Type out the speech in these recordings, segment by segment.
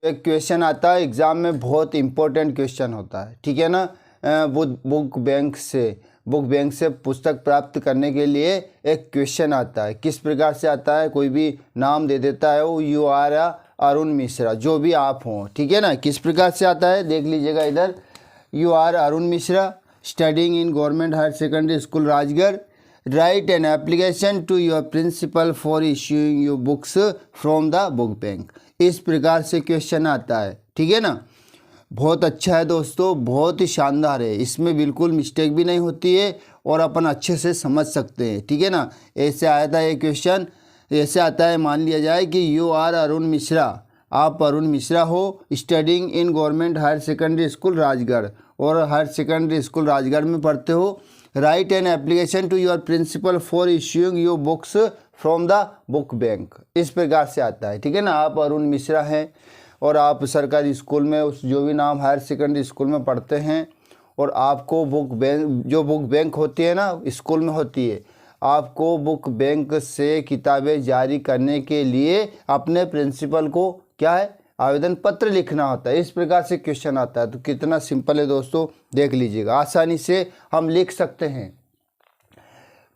एक क्वेश्चन आता है एग्ज़ाम में, बहुत इंपॉर्टेंट क्वेश्चन होता है, ठीक है ना। बुक बैंक से पुस्तक प्राप्त करने के लिए एक क्वेश्चन आता है। किस प्रकार से आता है, कोई भी नाम दे देता है, वो यू आर अरुण मिश्रा, जो भी आप हों, ठीक है ना। किस प्रकार से आता है देख लीजिएगा इधर, you are Arun Mishra, studying in government higher secondary school Rajgarh, right an application to your principal for issuing your books from the book bank. इस प्रकार से क्वेश्चन आता है, ठीक है ना। बहुत अच्छा है दोस्तों, बहुत ही शानदार है, इसमें बिल्कुल मिस्टेक भी नहीं होती है और अपन अच्छे से समझ सकते हैं, ठीक है ना। ऐसे आया था ये क्वेश्चन, ऐसे आता है, मान लिया जाए कि यू आर अरुण मिश्रा, आप अरुण मिश्रा हो, studying in government higher secondary school Rajgarh, और हायर सेकेंडरी स्कूल राजगढ़ में पढ़ते हो। Right an application to your principal for issuing your books from the book bank. इस प्रकार से आता है, ठीक है ना। आप अरुण मिश्रा हैं और आप सरकारी स्कूल में, उस जो भी नाम हायर सेकेंडरी स्कूल में पढ़ते हैं, और आपको बुक बैंक, जो बुक बैंक होती है ना स्कूल में होती है, आपको बुक बैंक से किताबें जारी करने के लिए अपने प्रिंसिपल को क्या है, आवेदन पत्र लिखना होता है। इस प्रकार से क्वेश्चन आता है। तो कितना सिंपल है दोस्तों, देख लीजिएगा, आसानी से हम लिख सकते हैं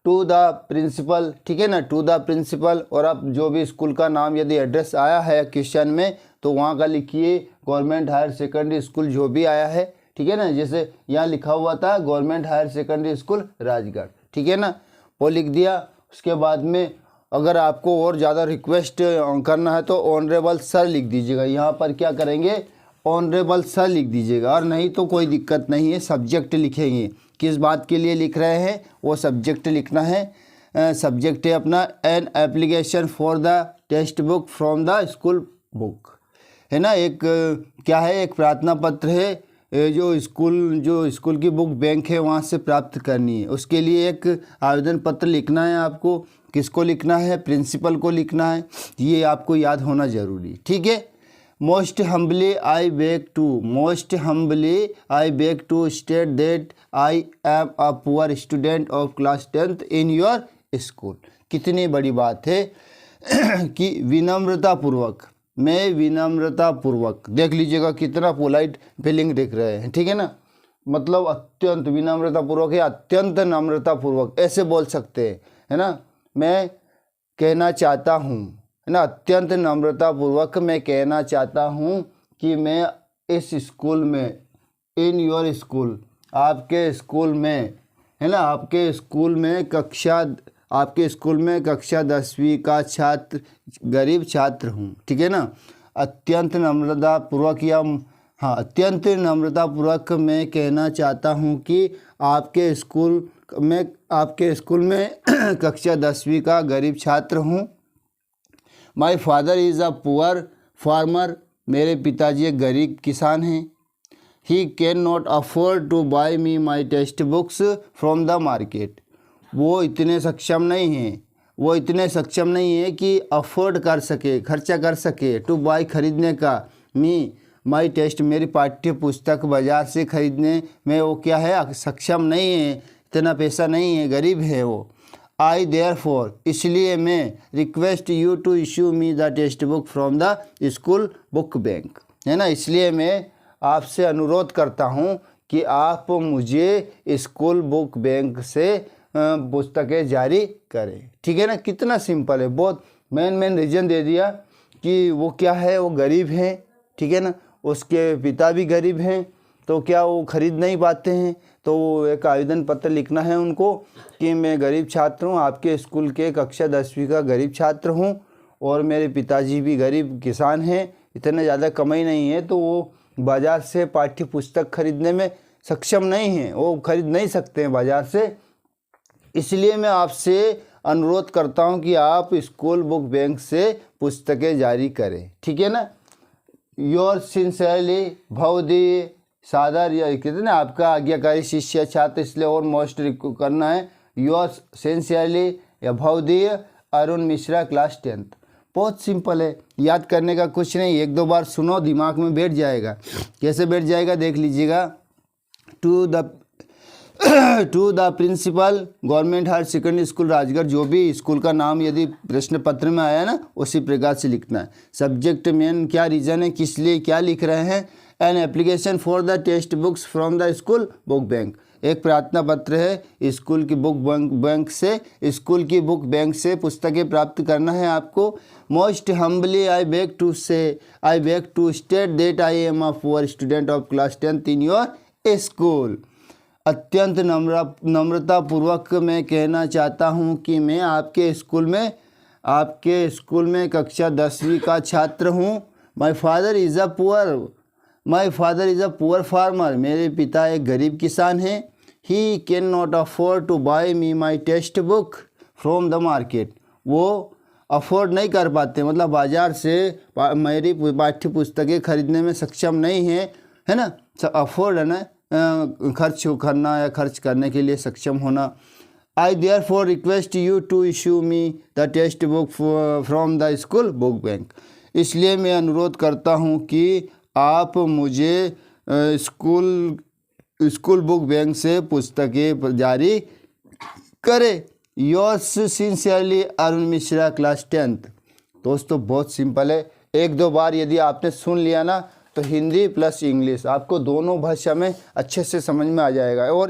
टू द प्रिंसिपल, ठीक है ना, टू द प्रिंसिपल। और अब जो भी स्कूल का नाम यदि एड्रेस आया है क्वेश्चन में, तो वहाँ का लिखिए गवर्नमेंट हायर सेकेंडरी स्कूल जो भी आया है, ठीक है ना। जैसे यहाँ लिखा हुआ था government higher secondary school Rajgarh, ठीक है ना, वो लिख दिया। उसके बाद में अगर आपको और ज़्यादा रिक्वेस्ट करना है तो ऑनरेबल सर लिख दीजिएगा। यहाँ पर क्या करेंगे, ऑनरेबल सर लिख दीजिएगा, और नहीं तो कोई दिक्कत नहीं है, सब्जेक्ट लिखेंगे। किस बात के लिए लिख रहे हैं वो सब्जेक्ट लिखना है। सब्जेक्ट है अपना N application for the text book from the school book, है ना। एक क्या है, एक प्रार्थना पत्र है, जो स्कूल की बुक बैंक है वहाँ से प्राप्त करनी है। उसके लिए एक आवेदन पत्र लिखना है आपको। किसको लिखना है, प्रिंसिपल को लिखना है, ये आपको याद होना ज़रूरी, ठीक है। Most humbly I beg to state that I am a poor student of class 10th in your school. कितनी बड़ी बात है कि विनम्रतापूर्वक, मैं विनम्रतापूर्वक, देख लीजिएगा कितना पोलाइट फीलिंग देख रहे हैं, ठीक है ना। मतलब अत्यंत विनम्रतापूर्वक या अत्यंत नम्रतापूर्वक ऐसे बोल सकते हैं, है ना। मैं कहना चाहता हूँ, है ना, अत्यंत नम्रतापूर्वक मैं कहना चाहता हूँ कि मैं इस स्कूल में, इन योर स्कूल, आपके स्कूल में, है ना, आपके स्कूल में कक्षा 10वीं का छात्र, गरीब छात्र हूँ, ठीक है ना। अत्यंत नम्रतापूर्वक या हाँ, अत्यंत नम्रतापूर्वक मैं कहना चाहता हूँ कि आपके स्कूल में कक्षा 10वीं का गरीब छात्र हूँ। My father is a poor farmer, मेरे पिताजी एक गरीब किसान हैं। He can not afford two by me my text books from the market, वो इतने सक्षम नहीं है कि अफोर्ड कर सके, खर्चा कर सके, टू बाई खरीदने का, मी माई टेक्स्ट, मेरी पाठ्य पुस्तक बाज़ार से खरीदने में वो क्या है, सक्षम नहीं है, इतना पैसा नहीं है, गरीब है वो। आई देयरफॉर, इसलिए मैं, request you to issue me the text book from the school book bank, है ना, इसलिए मैं आपसे अनुरोध करता हूँ कि आप मुझे स्कूल बुक बैंक से पुस्तकें जारी करें, ठीक है ना। कितना सिंपल है, बहुत मेन रीज़न दे दिया कि वो क्या है, वो गरीब हैं, ठीक है ना, उसके पिता भी गरीब हैं, तो क्या वो खरीद नहीं पाते हैं, तो एक आवेदन पत्र लिखना है उनको कि मैं गरीब छात्र हूँ, आपके स्कूल के कक्षा 10वीं का गरीब छात्र हूँ, और मेरे पिताजी भी गरीब किसान हैं, इतने ज़्यादा कमाई नहीं है, तो वो बाज़ार से पाठ्य पुस्तक खरीदने में सक्षम नहीं हैं, वो खरीद नहीं सकते हैं बाज़ार से। इसलिए मैं आपसे अनुरोध करता हूँ कि आप स्कूल बुक बैंक से पुस्तकें जारी करें, ठीक है ना। योर सिंसियरली भवदीय सादर, या कहते ना आपका आज्ञाकारी शिष्य छात्र, इसलिए और मोस्ट करना है, योर सिंसियरली या भवदीय अरुण मिश्रा क्लास 10th। बहुत सिंपल है, याद करने का कुछ नहीं, एक दो बार सुनो दिमाग में बैठ जाएगा। कैसे बैठ जाएगा देख लीजिएगा। To the to the principal government higher secondary school Rajgarh. जो भी स्कूल का नाम यदि प्रश्न पत्र में आया ना उसी प्रकार से लिखना है। सब्जेक्ट मेन क्या रीज़न है, किस लिए क्या लिख रहे हैं। An application for the text books from the school book bank. एक प्रार्थना पत्र है स्कूल की बुक बैंक से, स्कूल की बुक बैंक से पुस्तकें प्राप्त करना है आपको। Most humbly I beg to state that I am a poor student of class 10th in your school. अत्यंत नम्रतापूर्वक मैं कहना चाहता हूँ कि मैं आपके स्कूल में कक्षा 10वीं का छात्र हूँ। My father is a poor farmer. मेरे पिता एक गरीब किसान हैं। He can not afford two by me my text book from the market. वो अफोर्ड नहीं कर पाते, मतलब बाज़ार से मेरी पाठ्य पुस्तकें खरीदने में सक्षम नहीं है ना। अफोर्ड है ना, खर्च करना या खर्च करने के लिए सक्षम होना। I therefore request you to issue me the text book from the school book bank. इसलिए मैं अनुरोध करता हूँ कि आप मुझे स्कूल बुक बैंक से पुस्तकें जारी करें। Yours sincerely Arun Mishra class 10th। दोस्तों बहुत सिंपल है, एक दो बार यदि आपने सुन लिया ना तो हिंदी प्लस इंग्लिश आपको दोनों भाषा में अच्छे से समझ में आ जाएगा। और